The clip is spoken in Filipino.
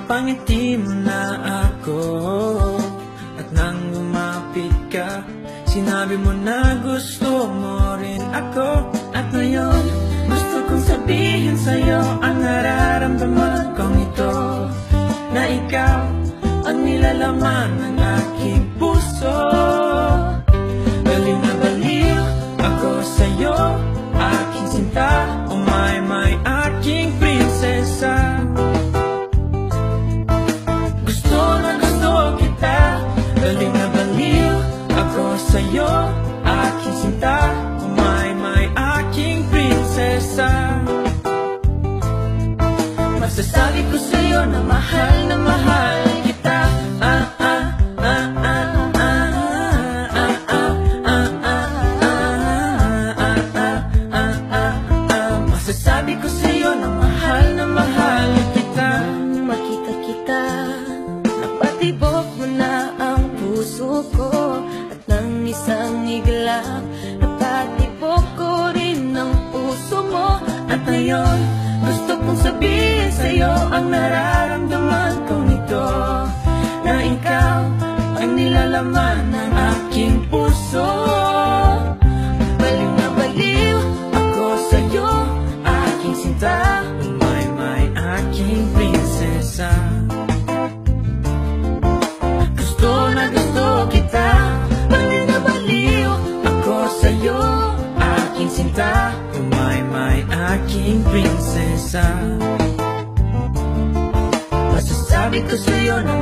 Napangiti mo na ako, at nang lumapit ka, sinabi mo na gusto mo rin ako. At ngayon, gusto kong sabihin sa'yo ang nararamdaman kong ito, na ikaw ang nilalaman ng aking puso. Baliw na baliw ako sa'yo, aking sinta. Oh my, aking prinsesa. Gusto na gusto kita. Baliw na baliw ako sa'yo, aking sinta. Oh my, aking prinsesa. Masasabi ko sa'yo na mahal kita. Masasabi ko sa'yo na mahal kita. Nang makita kita, napatibok mo na ang puso ko. At nang isang iglap, napatibok ko rin ang puso mo. At ngayon, gusto kong sabihin sa'yo ang nararamdaman kong ito, na ikaw ang nilalaman ng aking puso. Baliw na baliw ako sa'yo, aking sinta. My, aking prinsesa. Gusto na gusto kita. Baliw na baliw ako sa'yo, aking sinta. My, aking prinsesa. Masasabi ko sa'yo na